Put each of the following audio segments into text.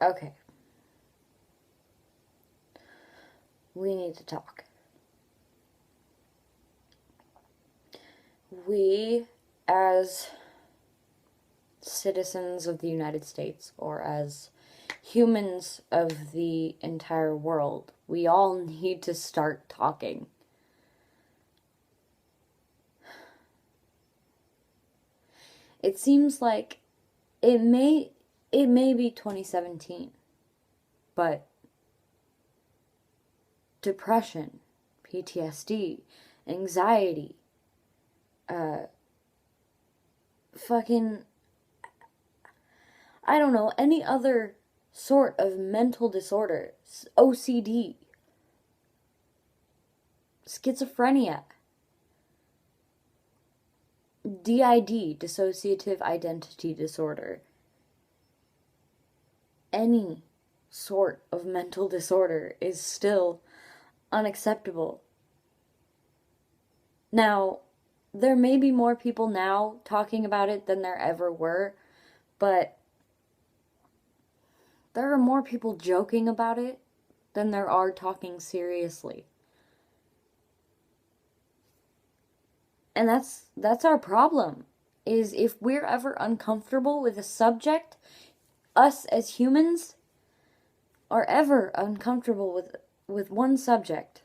Okay. We need to talk. We, as citizens of the United States, or as humans of the entire world, we all need to start talking. It seems like it may be 2017, but depression, PTSD, anxiety, fucking, I don't know, any other sort of mental disorder, OCD, schizophrenia, DID, dissociative identity disorder, any sort of mental disorder is still unacceptable. Now, there may be more people now talking about it than there ever were, but there are more people joking about it than there are talking seriously. And that's our problem, is if we're ever uncomfortable with a subject, us as humans are ever uncomfortable with one subject,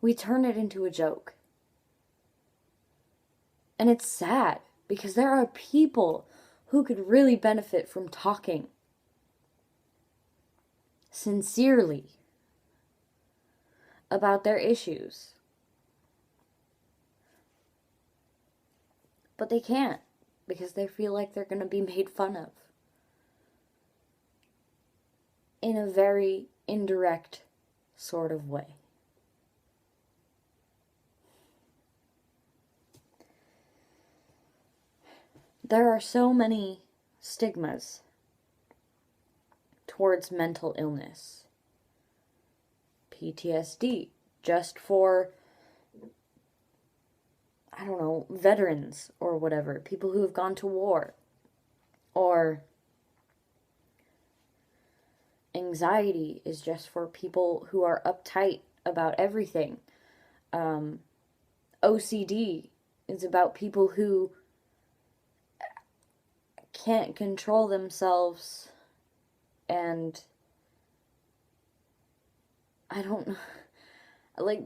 we turn it into a joke. And it's sad, because there are people who could really benefit from talking sincerely about their issues. But they can't, because they feel like they're going to be made fun of in a very indirect sort of way. There are so many stigmas towards mental illness. PTSD, just for, I don't know, veterans or whatever, people who have gone to war. Or anxiety is just for people who are uptight about everything. OCD is about people who can't control themselves, and I don't like,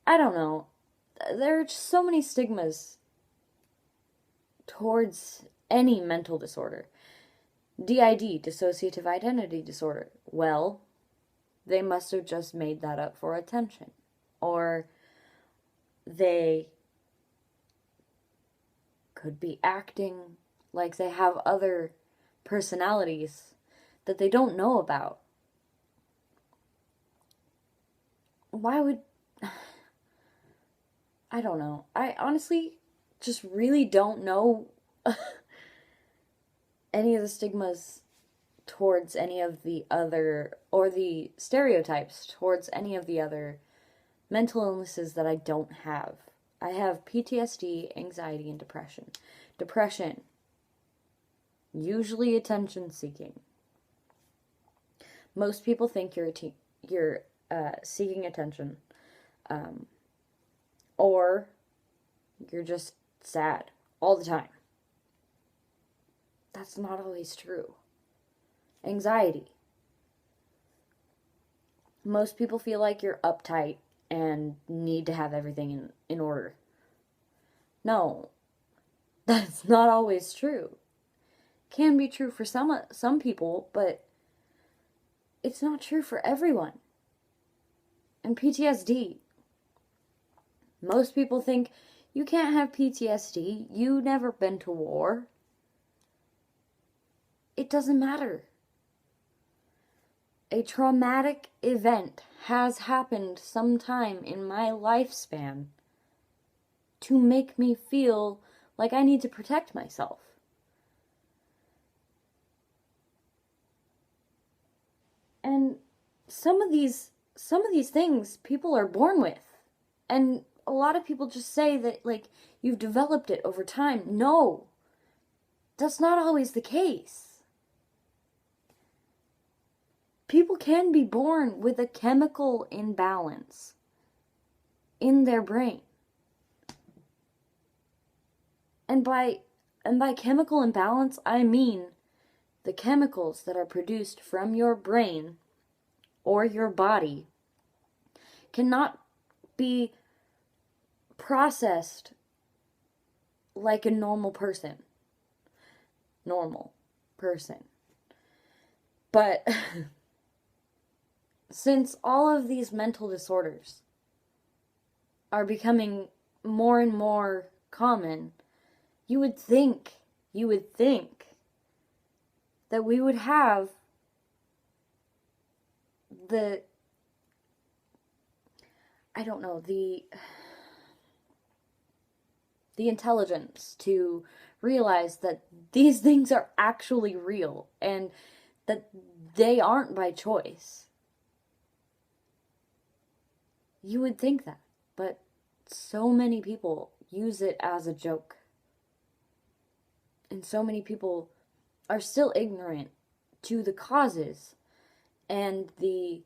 I don't know. There are just so many stigmas towards any mental disorder. DID, dissociative identity disorder. Well, they must have just made that up for attention. Or they could be acting like they have other personalities that they don't know about. Why would... I don't know. I honestly just really don't know any of the stigmas towards any of the other, or the stereotypes towards any of the other mental illnesses that I don't have. I have PTSD, anxiety, and depression. Depression, usually attention seeking. Most people think you're seeking attention, or you're just sad all the time. That's not always true. Anxiety. Most people feel like you're uptight and need to have everything in order. No, that's not always true. Can be true for some people, but it's not true for everyone. And PTSD. Most people think you can't have PTSD. You've never been to war. It doesn't matter. A traumatic event has happened sometime in my lifespan to make me feel like I need to protect myself. And some of these things people are born with. And a lot of people just say that, like, you've developed it over time. No. That's not always the case. People can be born with a chemical imbalance in their brain. And by chemical imbalance, I mean the chemicals that are produced from your brain or your body cannot be processed like a normal person. But since all of these mental disorders are becoming more and more common, you would think that we would have the intelligence to realize that these things are actually real and that they aren't by choice. You would think that, but so many people use it as a joke. And so many people are still ignorant to the causes and the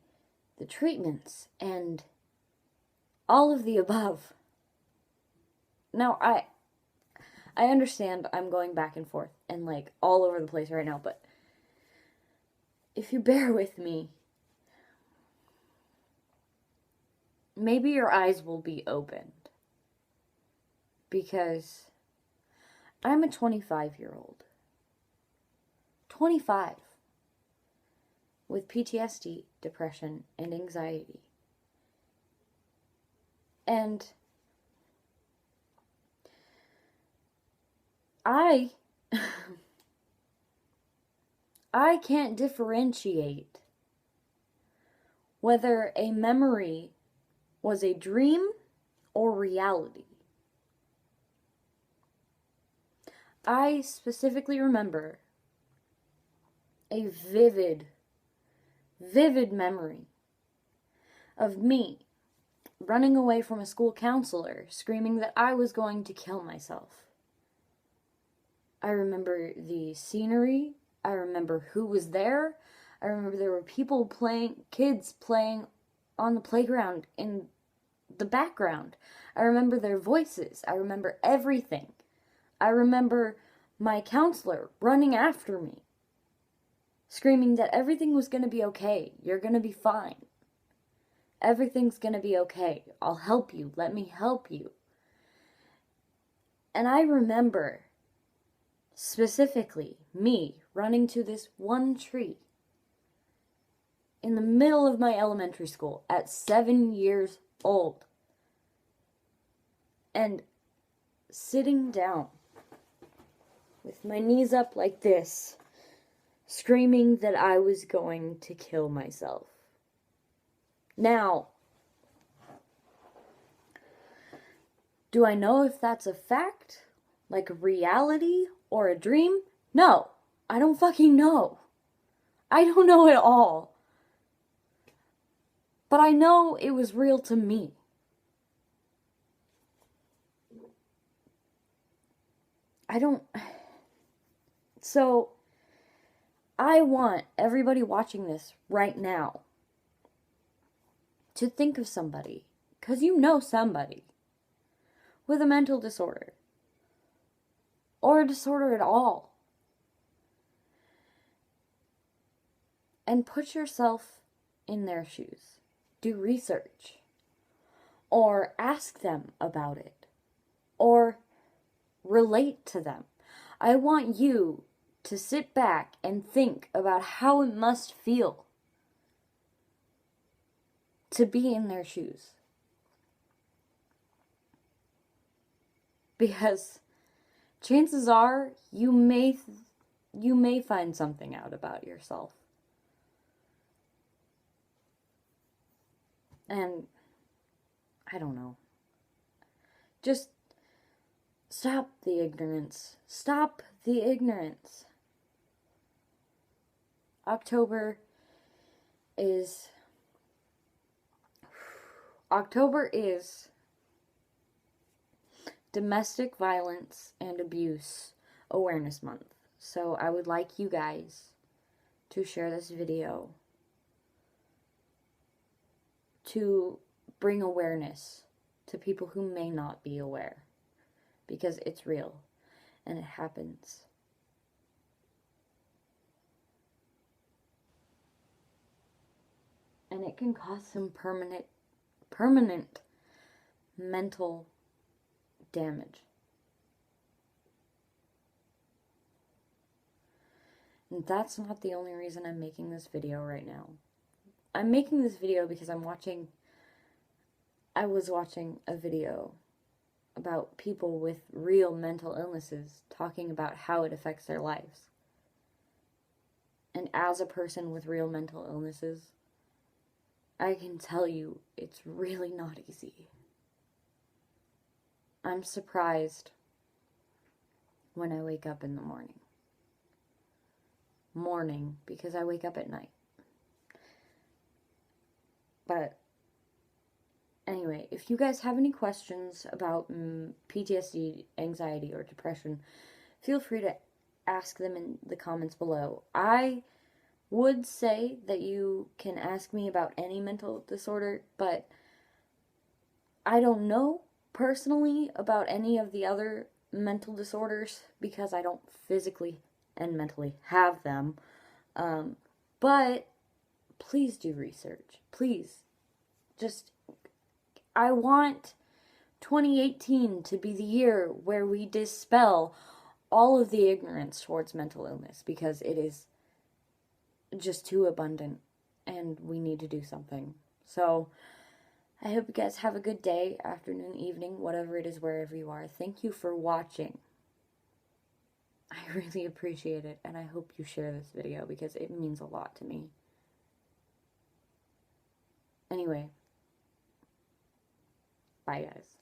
treatments and all of the above. Now, I understand I'm going back and forth and like all over the place right now, but if you bear with me, maybe your eyes will be opened. Because I'm a 25-year-old. 25. With PTSD, depression, and anxiety. And I can't differentiate whether a memory was a dream or reality. I specifically remember a vivid memory of me running away from a school counselor, screaming that I was going to kill myself. I remember the scenery. I remember who was there. I remember there were kids playing on the playground in the background. I remember their voices. I remember everything. I remember my counselor running after me, screaming that everything was going to be okay. You're going to be fine. Everything's going to be okay. I'll help you. Let me help you. And I remember specifically me running to this one tree in the middle of my elementary school at 7 years old and sitting down with my knees up like this, screaming that I was going to kill myself. Now, do I know if that's a fact, like a reality or a dream? No, I don't fucking know. I don't know at all. But I know it was real to me. So, I want everybody watching this right now to think of somebody, because you know somebody, with a mental disorder, or a disorder at all. And put yourself in their shoes. Do research. Or ask them about it. Or relate to them. I want you to sit back and think about how it must feel to be in their shoes. Because chances are you may find something out about yourself. And I don't know. Just stop the ignorance. Stop the ignorance. October is Domestic Violence and Abuse Awareness Month. So I would like you guys to share this video to bring awareness to people who may not be aware, because it's real and it happens. And it can cause some permanent mental damage. And that's not the only reason I'm making this video right now. I'm making this video because I was watching a video about people with real mental illnesses talking about how it affects their lives. And as a person with real mental illnesses, I can tell you it's really not easy. I'm surprised when I wake up in the morning. Morning, because I wake up at night. But anyway, if you guys have any questions about PTSD, anxiety, or depression, feel free to ask them in the comments below. I would say that you can ask me about any mental disorder, but I don't know personally about any of the other mental disorders because I don't physically and mentally have them. But please do research. Please. I want 2018 to be the year where we dispel all of the ignorance towards mental illness, because it is just too abundant and we need to do something. So I hope you guys have a good day, afternoon, evening, whatever it is, wherever you are. Thank you for watching. I really appreciate it, and I hope you share this video because it means a lot to me. Anyway, bye guys.